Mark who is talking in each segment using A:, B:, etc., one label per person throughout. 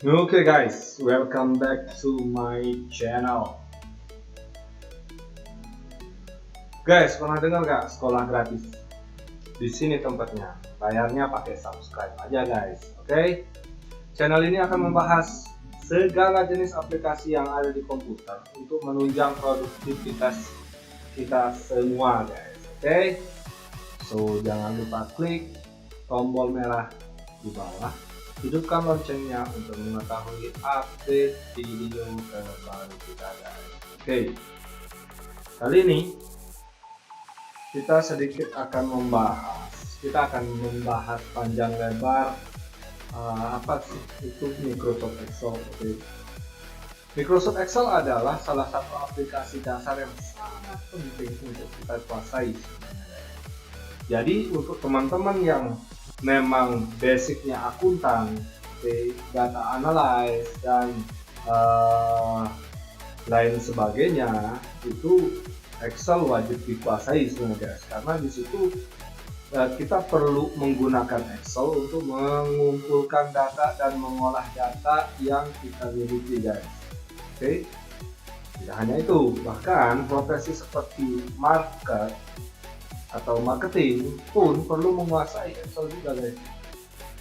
A: Okay guys, welcome back to my channel. Guys, pernah dengar gak sekolah gratis? Di sini tempatnya. Bayarnya pakai subscribe aja guys. Oke? Channel ini akan membahas segala jenis aplikasi yang ada di komputer untuk menunjang produktivitas kita semua guys. Oke? So, jangan lupa klik tombol merah di bawah, hidupkan loncengnya untuk mengetahui update video terbaru kita guys. Oke, kali ini kita sedikit akan membahas panjang lebar apa sih itu Microsoft Excel. Oke. Microsoft Excel adalah salah satu aplikasi dasar yang sangat penting untuk kita kuasai. Jadi untuk teman-teman yang memang basicnya akuntan, data analysis dan lain sebagainya, itu Excel wajib dikuasai sebenarnya guys, karena di situ kita perlu menggunakan Excel untuk mengumpulkan data dan mengolah data yang kita miliki guys. Oke, tidak hanya itu, bahkan profesi seperti market atau marketing pun perlu menguasai Excel juga guys,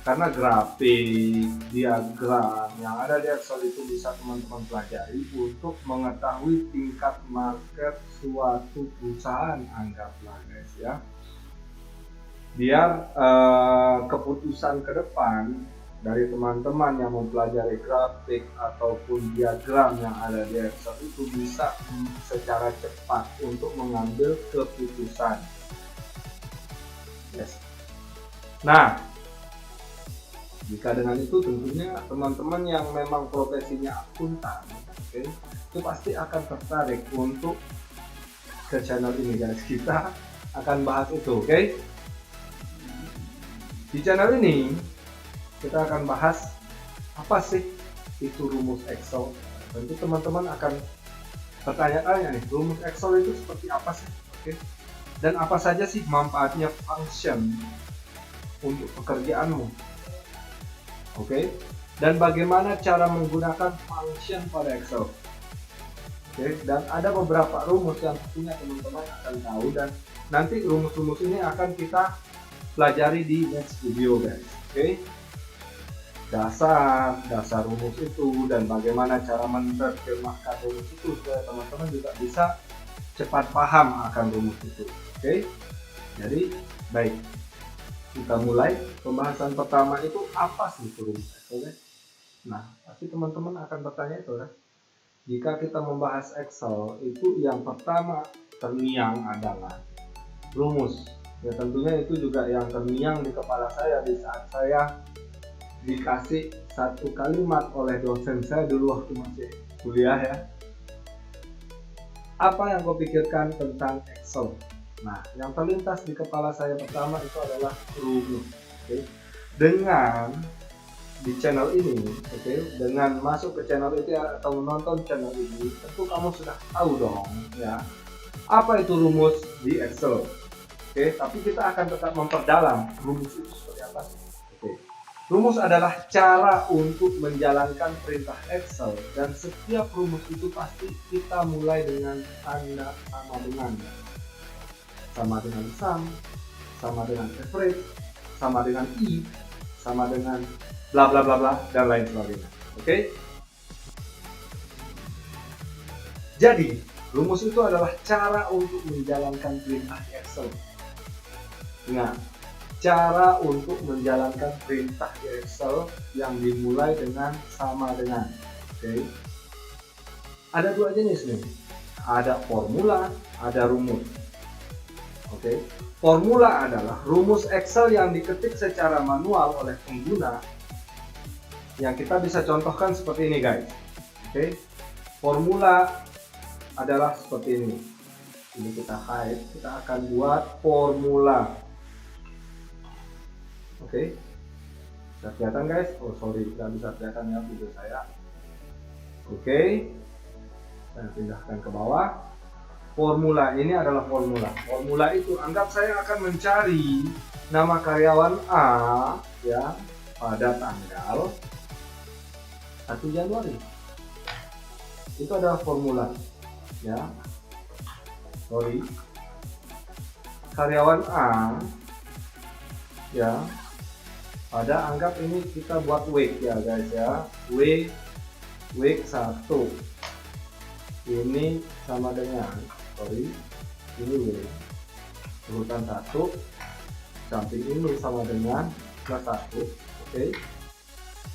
A: karena grafik, diagram yang ada di Excel itu bisa teman-teman pelajari untuk mengetahui tingkat market suatu perusahaan, anggaplah guys ya, biar keputusan ke depan dari teman-teman yang mempelajari grafik ataupun diagram yang ada di Excel itu bisa secara cepat untuk mengambil keputusan. Yes. Nah, jika dengan itu tentunya teman-teman yang memang profesinya akuntan, okay, itu pasti akan tertarik untuk ke channel ini guys. Kita akan bahas itu, oke? Okay? Di channel ini kita akan bahas apa sih itu rumus Excel. Tentu teman-teman akan bertanya-tanya nih, rumus Excel itu seperti apa sih? Oke? Okay? Dan apa saja sih manfaatnya function untuk pekerjaanmu? Oke, dan bagaimana cara menggunakan function pada Excel? Oke, dan ada beberapa rumus yang tentunya teman-teman akan tahu, dan nanti rumus-rumus ini akan kita pelajari di next video guys. Oke, dasar rumus itu dan bagaimana cara menerjemahkan rumus itu supaya teman-teman juga bisa cepat paham akan rumus itu. Oke, jadi baik, kita mulai. Pembahasan pertama itu apa sih itu rumus Excel? Nah, pasti teman-teman akan bertanya itu kan. Jika kita membahas Excel, itu yang pertama terngiang adalah rumus. Ya tentunya itu juga yang terngiang di kepala saya di saat saya dikasih satu kalimat oleh dosen saya dulu waktu masih kuliah ya. Apa yang kau pikirkan tentang Excel? Nah, yang terlintas di kepala saya pertama itu adalah rumus. Okay? Dengan di channel ini, dengan masuk ke channel itu atau menonton channel ini, tentu kamu sudah tahu dong ya apa itu rumus di Excel. Tapi kita akan tetap memperdalam rumus itu seperti apa sih. Rumus adalah cara untuk menjalankan perintah Excel, dan setiap rumus itu pasti kita mulai dengan tanda sama dengan sum, sama dengan average, sama dengan if, sama dengan bla bla bla bla dan lain sebagainya. Oke? Jadi, rumus itu adalah cara untuk menjalankan perintah Excel. Nah, cara untuk menjalankan perintah di Excel yang dimulai dengan sama dengan. Oke? Ada dua jenis nih. Ada formula, ada rumus. Oke, formula adalah rumus Excel yang diketik secara manual oleh pengguna, yang kita bisa contohkan seperti ini guys. Oke, formula adalah seperti ini. Ini kita hide, kita akan buat formula. Oke, bisa kelihatan guys? Oh sorry, tidak bisa kelihatan ya video saya. Oke, saya pindahkan ke bawah. Formula ini adalah formula. Formula itu anggap saya akan mencari nama karyawan A ya pada tanggal 1 Januari. Itu adalah formula, ya. Sorry, karyawan A, ya, anggap ini kita buat week ya guys ya, week 1 ini sama dengan, sorry, ini week urutan 1, samping ini sama dengan plus 1. Oke,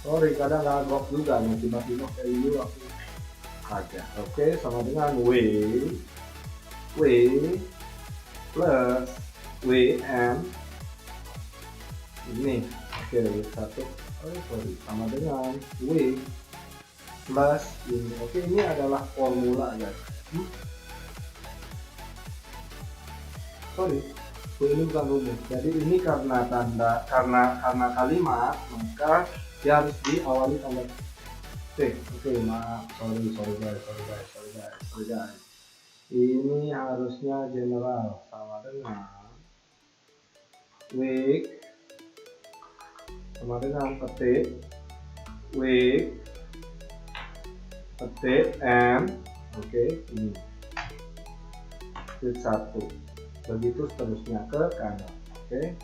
A: sorry kadang nggak juga nih, tiba-tiba kayak ini waktu aja. Oke, sama dengan W plus WM ini. Oke, W1 sorry, sama dengan W plus ini. Oke, ini adalah formula guys. Sorry, ini bukan rumus. Jadi ini karena karena kalimat, maka dia harus diawali tanda T. Oke, maaf, sorry guys. Ini harusnya general, sama dengan week sama dengan petik week petik M. Oke, ini week 1, begitu seterusnya ke kanan. Oke,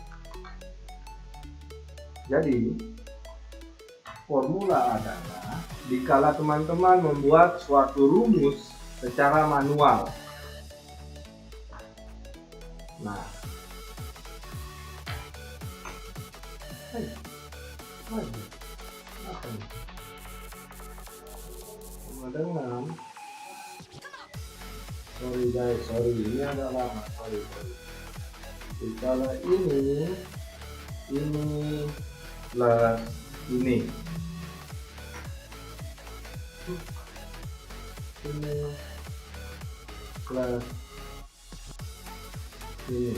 A: jadi formula adalah dikala teman-teman membuat suatu rumus secara manual. Nah, sama dengan, sorry ini agak lama, sorry. Dikala ini plus ini plus ini,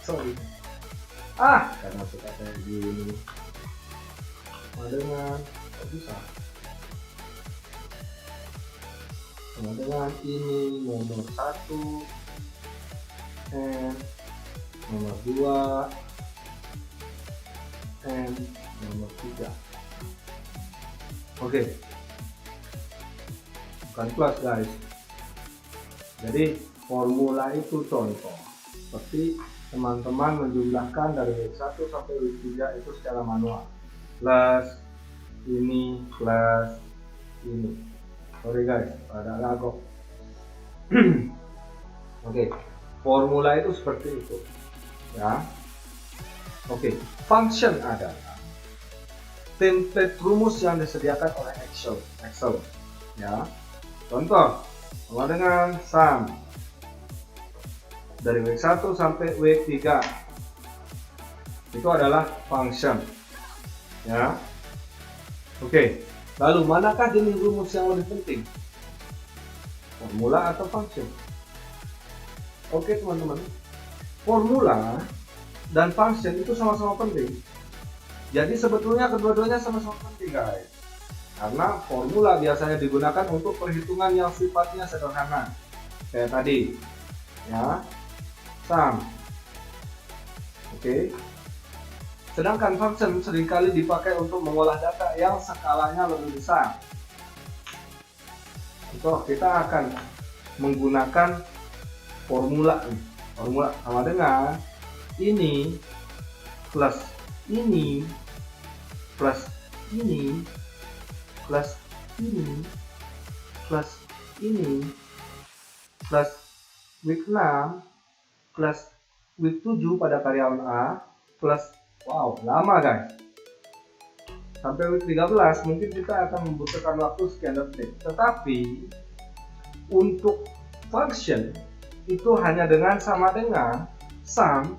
A: sorry, karena suka kayak gini. Sama dengan, kok bisa? Sama dengan ini nomor 1 and nomor 2 and nomor 3. Oke, bukan plus guys. Jadi formula itu contoh seperti teman-teman menjumlahkan dari week 1 sampai week 3 itu secara manual, plus ini plus ini. Sorry guys, ada lagok. Oke, formula itu seperti itu ya. Oke, function adalah template rumus yang disediakan oleh Excel ya. Contoh, sama dengan sum dari week 1 sampai week 3 itu adalah function ya. Oke, lalu manakah jenis rumus yang lebih penting, formula atau function? Oke teman-teman, formula dan function itu sama-sama penting. Jadi sebetulnya kedua-duanya sama-sama penting guys, karena formula biasanya digunakan untuk perhitungan yang sifatnya sederhana kayak tadi ya, sum. Oke, sedangkan function seringkali dipakai untuk mengolah data yang skalanya lebih besar. Contoh, kita akan menggunakan formula sama dengan ini plus ini plus ini plus ini plus ini plus week 6 plus week 7 pada karyawan A plus, wow lama guys, sampai week 13 mungkin kita akan membutuhkan waktu sekian detik. Tetapi untuk function itu hanya dengan sama dengan sum.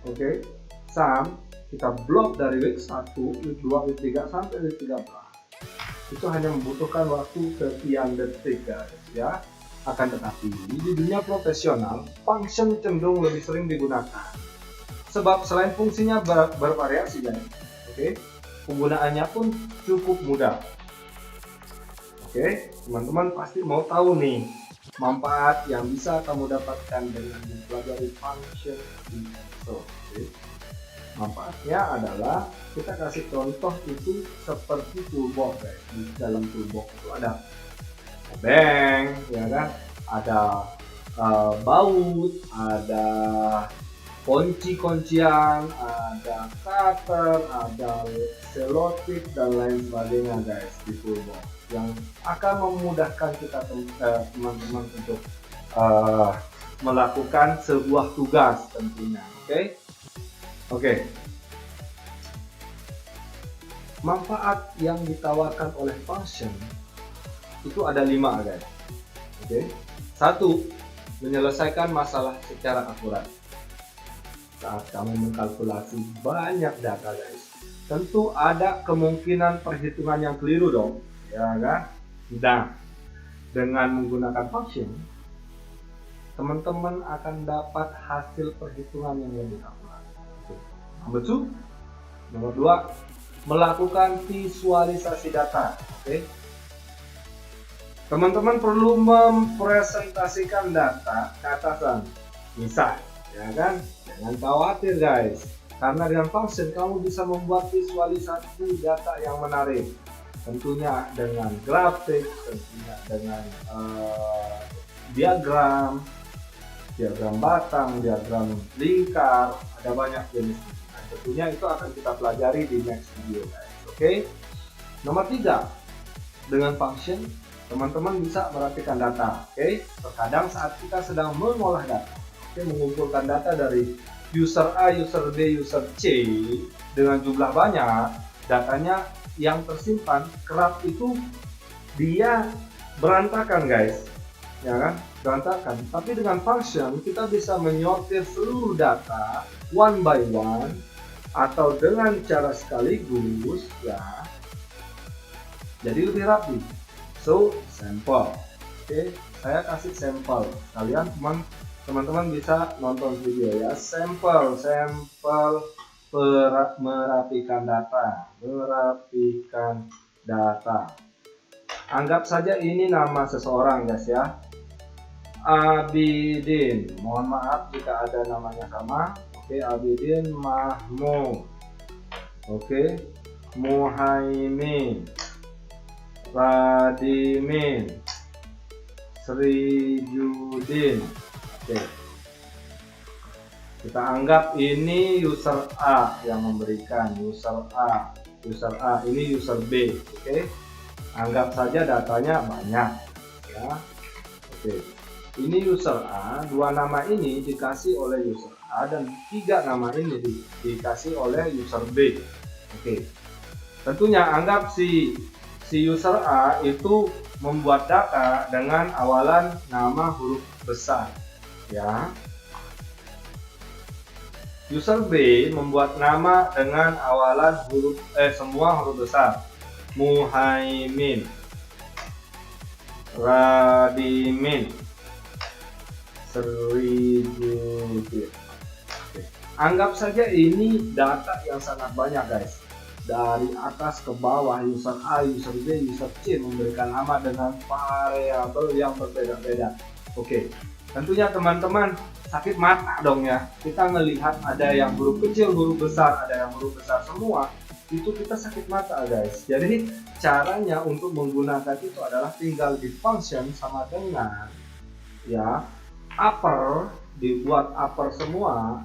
A: Oke, sum kita blok dari week 1, week 2, week 3 sampai week 13. Itu hanya membutuhkan waktu sekian detik guys ya. Akan tetapi di dunia profesional, function cenderung lebih sering digunakan. Sebab selain fungsinya bervariasi guys, oke, penggunaannya pun cukup mudah. Oke, teman-teman pasti mau tahu nih manfaat yang bisa kamu dapatkan dengan mempelajari function di Excel. Manfaatnya adalah kita kasih contoh itu seperti toolbox guys. Di dalam toolbox itu ada obeng, ya kan? Ada baut, ada kunci-kuncian, ada cutter, ada selotip dan lain sebagainya guys di toolbox yang akan memudahkan kita teman-teman untuk melakukan sebuah tugas tentunya. Oke. Manfaat yang ditawarkan oleh function itu ada 5 guys. Satu, menyelesaikan masalah secara akurat. Saat kamu mengkalkulasi banyak data guys, tentu ada kemungkinan perhitungan yang keliru dong, ya kan? Nah, dengan menggunakan function, teman-teman akan dapat hasil perhitungan yang lebih akurat. Nomor 2, melakukan visualisasi data. Teman-teman perlu mempresentasikan data ke atasan. Misal, ya kan? Jangan khawatir guys, karena dengan function kamu bisa membuat visualisasi data yang menarik. Tentunya dengan grafik, tentunya dengan diagram batang, diagram lingkar, ada banyak jenis. Nah, tentunya itu akan kita pelajari di next video guys. Nomor 3, dengan function teman-teman bisa merapikan data. Terkadang saat kita sedang mengolah data, mengumpulkan data dari user A, user B, user C dengan jumlah banyak, datanya yang tersimpan kerap itu dia berantakan guys, ya kan? Berantakan. Tapi dengan function kita bisa menyortir seluruh data one by one atau dengan cara sekaligus, ya. Jadi lebih rapi. So, sampel. Saya kasih sampel. Kalian teman-teman bisa nonton video ya. Sampel merapikan data. Anggap saja ini nama seseorang guys ya. Abidin. Mohon maaf jika ada namanya sama. Abidin Mahmud. Muhaimin, Radimin, Srijudin. Kita anggap ini user A yang memberikan, user A ini user B. Anggap saja datanya banyak ya. Ini user A, 2 nama ini dikasih oleh user A dan 3 nama ini dikasih oleh user B. Tentunya anggap si user A itu membuat data dengan awalan nama huruf besar ya. User B membuat nama dengan awalan semua huruf besar. Muhaimin, Radimin, Srijudin. Anggap saja ini data yang sangat banyak guys. Dari atas ke bawah, user A, user B, user C memberikan nama dengan variabel yang berbeda-beda. Tentunya teman-teman sakit mata dong ya. Kita melihat ada yang huruf kecil, huruf besar, ada yang huruf besar semua. Itu kita sakit mata guys. Jadi caranya untuk menggunakan itu adalah tinggal di function sama dengan ya upper, dibuat upper semua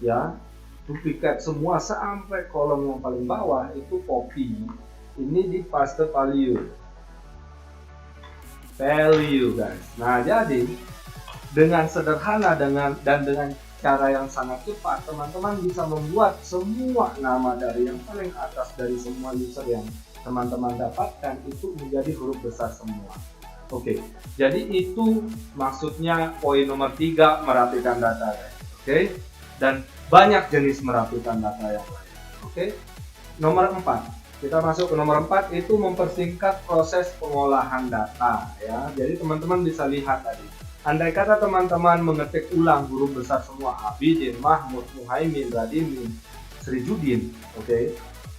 A: ya, duplicate semua sampai kolom yang paling bawah itu copy, ini di paste value guys. Nah, jadi dengan sederhana dengan cara yang sangat cepat, teman-teman bisa membuat semua nama dari yang paling atas dari semua user yang teman-teman dapatkan itu menjadi huruf besar semua. Jadi itu maksudnya poin nomor 3, merapikan data guys. Dan banyak jenis merapikan data yang lain. Nomor 4, kita masuk ke nomor 4, itu mempersingkat proses pengolahan data ya. Jadi teman-teman bisa lihat tadi, andai kata teman-teman mengetik ulang huruf besar semua, Abidin, Mahmud, Muhaimin, Radimin, Srijudin.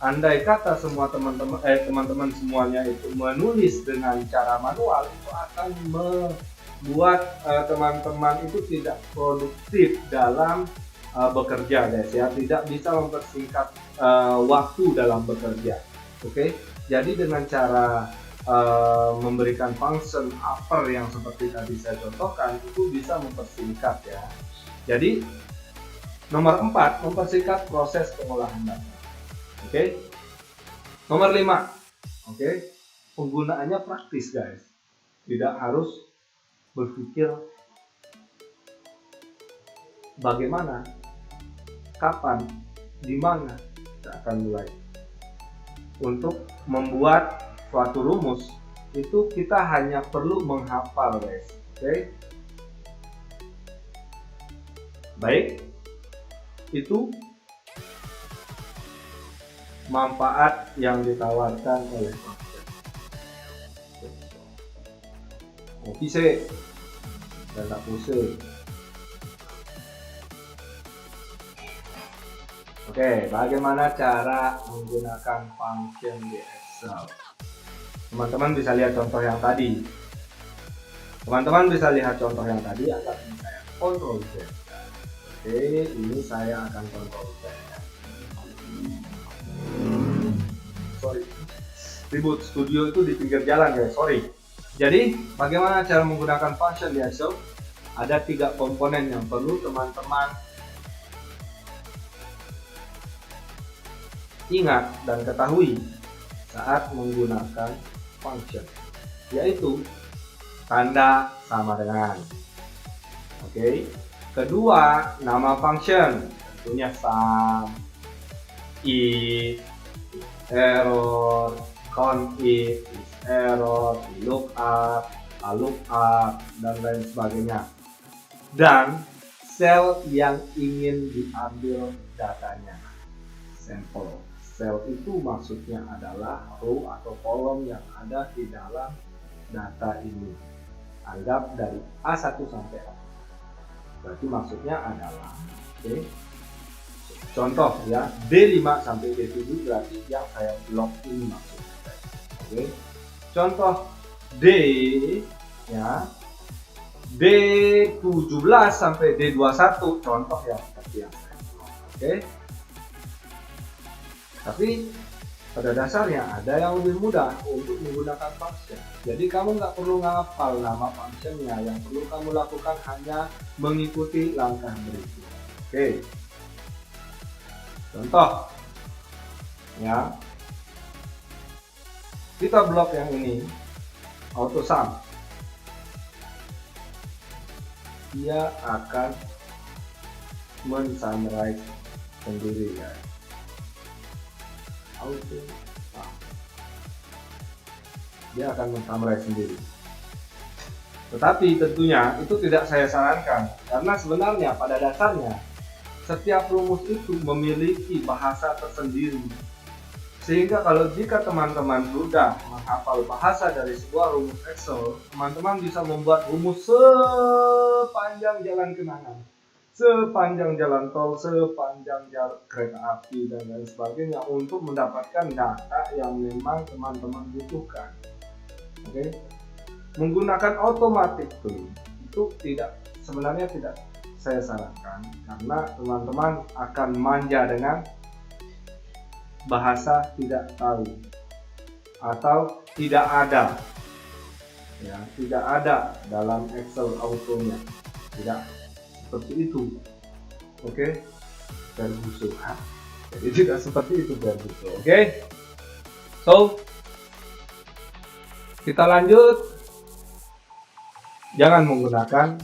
A: Andai kata semua teman-teman semuanya itu menulis dengan cara manual, itu akan membuat teman-teman itu tidak produktif dalam bekerja guys ya, tidak bisa mempersingkat waktu dalam bekerja. Oke, jadi dengan cara memberikan function upper yang seperti tadi saya contohkan itu bisa mempersingkat ya. Jadi nomor 4, mempersingkat proses pengolahan data. Oke. Nomor 5, oke, penggunaannya praktis guys, tidak harus berpikir bagaimana, kapan, di mana kita akan mulai. Untuk membuat suatu rumus itu kita hanya perlu menghafal guys. Oke. Baik, itu manfaat yang ditawarkan oleh function. Kopi sih, dan tak pusing. Oke, bagaimana cara menggunakan function di Excel? Teman-teman bisa lihat contoh yang tadi. Akan saya Ctrl Z. Oke, ini saya akan Ctrl Z. Sorry, ribut studio itu di pinggir jalan guys, sorry. Jadi, bagaimana cara menggunakan function di Excel? Ada 3 komponen yang perlu teman-teman ingat dan ketahui saat menggunakan function, yaitu tanda sama dengan. Oke. Kedua, nama function, tentunya sum, if, error, count if, error, lookup, lookup, dan lain sebagainya. Dan sel yang ingin diambil datanya, sampel. Sel itu maksudnya adalah row atau kolom yang ada di dalam data ini. Anggap dari A1 sampai A. Berarti maksudnya adalah, oke, contoh ya, D5 sampai D7 berarti yang saya blok ini maksudnya. Oke. Contoh D ya, D17 sampai D21 contoh yang seperti yang saya blok. Oke. Tapi pada dasarnya ada yang lebih mudah untuk menggunakan function. Jadi kamu nggak perlu ngapal nama functionnya, yang perlu kamu lakukan hanya mengikuti langkah berikut. Oke. Contoh, ya, kita blok yang ini, auto sum. Dia akan men-summarize sendiri ya. Auto sum. Dia akan men-summarize sendiri. Tetapi tentunya itu tidak saya sarankan, karena sebenarnya pada dasarnya setiap rumus itu memiliki bahasa tersendiri. Sehingga kalau jika teman-teman sudah menghafal bahasa dari sebuah rumus Excel, teman-teman bisa membuat rumus sepanjang jalan kenangan, sepanjang jalan tol, sepanjang jalan kereta api, dan lain sebagainya untuk mendapatkan data yang memang teman-teman butuhkan. Oke. Menggunakan automatically itu sebenarnya tidak saya sarankan, karena teman-teman akan manja dengan bahasa tidak tahu atau tidak ada ya, tidak ada dalam Excel autonya, tidak seperti itu. Oke, Verbuso. Jadi tidak seperti itu Verbuso. Oke, so kita lanjut. Jangan menggunakan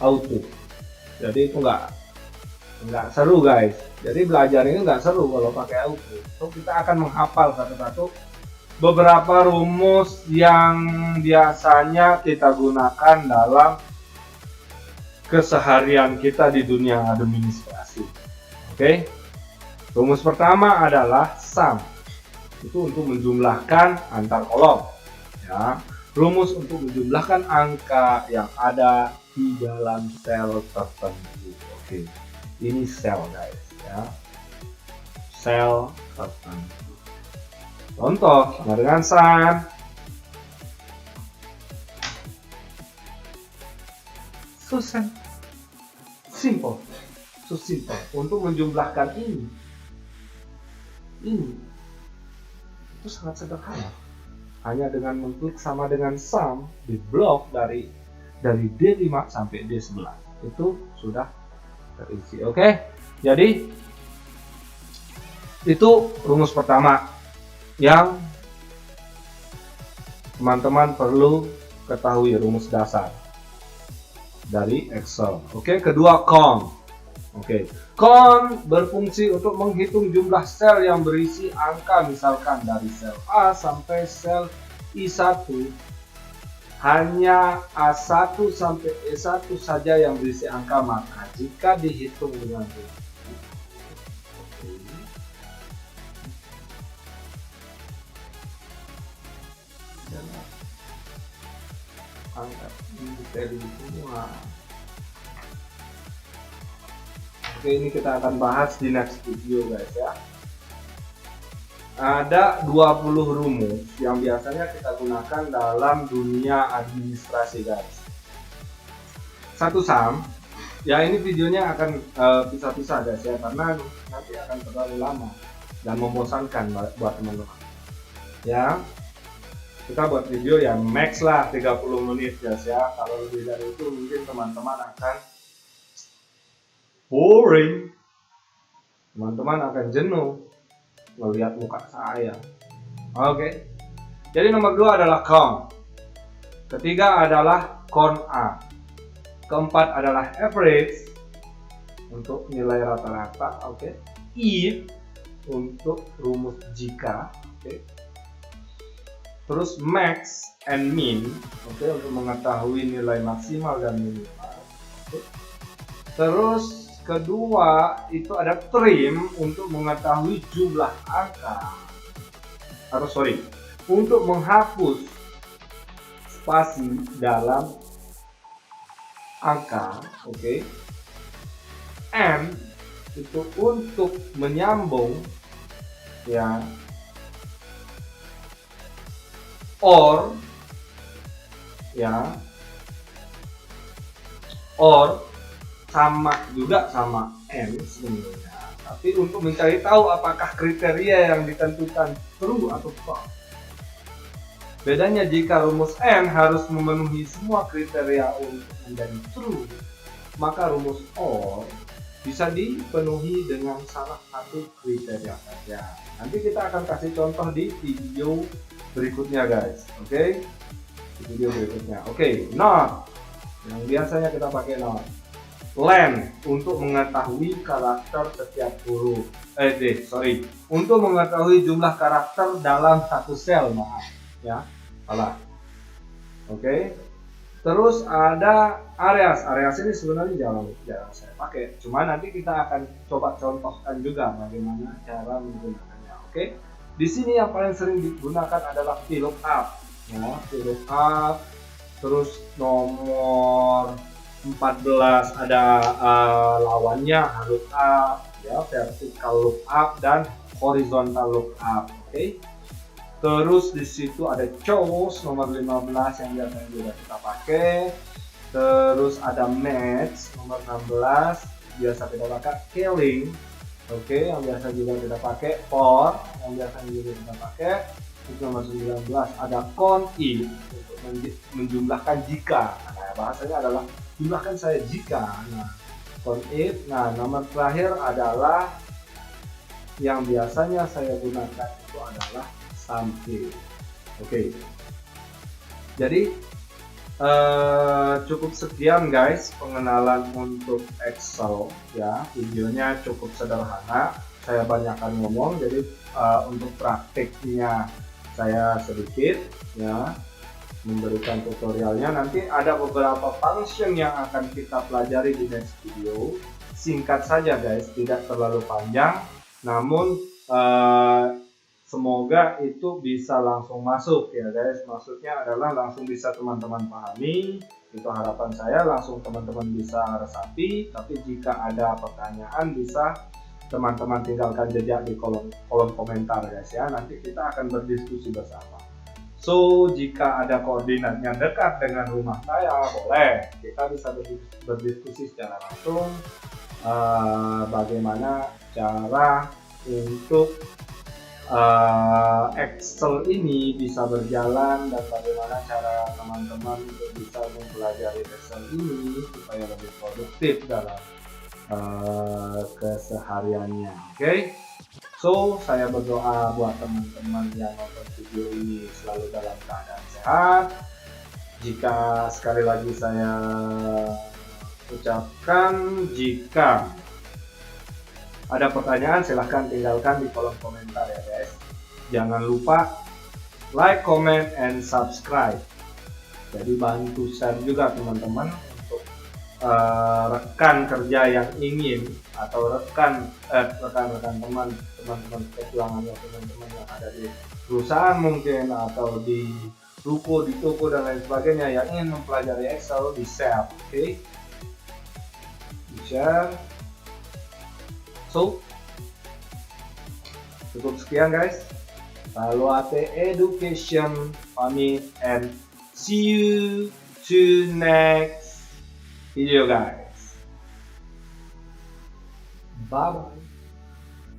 A: auto. Jadi itu nggak seru guys. Jadi belajar ini nggak seru kalau pakai auto. So kita akan menghafal satu-satu beberapa rumus yang biasanya kita gunakan dalam keseharian kita di dunia administrasi. Oke. Rumus pertama adalah sum. Itu untuk menjumlahkan antar kolom ya. Rumus untuk menjumlahkan angka yang ada di dalam sel tertentu. Oke. Ini sel guys ya. Sel tertentu. Contoh sama dengan sum. So simple, so simple untuk menjumlahkan ini itu sangat sederhana. Hanya dengan mengklik sama dengan sum di blok dari D5 sampai D11 itu sudah terisi. Oke, jadi itu rumus pertama yang teman-teman perlu ketahui, rumus dasar dari Excel. Oke, kedua count. Oke, count berfungsi untuk menghitung jumlah sel yang berisi angka, misalkan dari sel A sampai sel I1 hanya A1 sampai E1 saja yang berisi angka, maka jika dihitung dengan angka ini semua. Oke, ini kita akan bahas di next video guys ya. Ada 20 rumus yang biasanya kita gunakan dalam dunia administrasi guys. Satu sum, ya ini videonya akan pisah-pisah guys ya, karena nanti akan terlalu lama dan membosankan buat teman-teman. Ya, kita buat video yang max lah 30 menit guys ya. Kalau lebih dari itu mungkin teman-teman akan boring, teman-teman akan jenuh melihat muka saya. Oke, jadi nomor 2 adalah count, ketiga adalah count A, keempat adalah average untuk nilai rata-rata. Oke, if untuk rumus jika. Oke, terus max and min, oke, untuk mengetahui nilai maksimal dan minimal. Oke. Terus kedua itu ada trim untuk mengetahui jumlah angka, untuk menghapus spasi dalam angka. Oke. And itu untuk menyambung ya, or ya, or sama juga sama n sebenarnya, tapi untuk mencari tahu apakah kriteria yang ditentukan true atau false. Bedanya jika rumus n harus memenuhi semua kriteria untuk menjadi true, maka rumus or bisa dipenuhi dengan salah satu kriteria saja. Nanti kita akan kasih contoh di video berikutnya guys. Oke, di video berikutnya. Oke, not yang biasanya kita pakai not. Len untuk mengetahui karakter setiap huruf. Untuk mengetahui jumlah karakter dalam satu sel, maaf ya, salah. Oke. Terus ada areas. Areas ini sebenarnya jarang saya pakai. Cuma nanti kita akan coba contohkan juga bagaimana cara menggunakannya. Oke. Di sini yang paling sering digunakan adalah VLOOKUP. Ya, VLOOKUP. Terus nomor 14 ada lawannya lookup ya, vertical lookup dan horizontal lookup. Oke. Terus di situ ada choose nomor 15 yang biasanya juga kita pakai. Terus ada match nomor 16 biasa kita pakai. Scaling, oke, yang biasa juga kita pakai. For yang biasanya juga kita pakai. Itu nomor 19 ada count if untuk menjumlahkan jika. Nah, bahasanya adalah jumlahkan saya jika. Nah, count if. Nah, nomor terakhir adalah yang biasanya saya gunakan itu adalah sum if. Oke. Jadi cukup sekian guys pengenalan untuk Excel ya. Videonya cukup sederhana. Saya banyakkan ngomong, jadi untuk praktiknya saya sedikit ya memberikan tutorialnya. Nanti ada beberapa function yang akan kita pelajari di next video. Singkat saja guys, tidak terlalu panjang, namun semoga itu bisa langsung masuk ya guys. Maksudnya adalah langsung bisa teman-teman pahami. Itu harapan saya, langsung teman-teman bisa resapi. Tapi jika ada pertanyaan bisa teman-teman tinggalkan jejak di kolom komentar guys ya. Nanti kita akan berdiskusi bersama. So, jika ada koordinat yang dekat dengan rumah saya, boleh. Kita bisa berdiskusi secara langsung bagaimana cara untuk Excel ini bisa berjalan dan bagaimana cara teman-teman untuk bisa mempelajari Excel ini supaya lebih produktif dalam kesehariannya. Oke? So, saya berdoa buat teman-teman yang nonton video ini selalu dalam keadaan sehat. Jika sekali lagi saya ucapkan, jika ada pertanyaan silahkan tinggalkan di kolom komentar ya guys. Jangan lupa like, comment, and subscribe. Jadi bantu share juga teman-teman untuk rekan kerja yang ingin atau rekan-rekan teman-teman perjuangannya, teman-teman yang ada di perusahaan mungkin atau di toko dan lain sebagainya yang ingin mempelajari Excel, di share, oke? Di share. So, cukup sekian guys. Saluate Education pamit and see you to next video guys. Bye bye.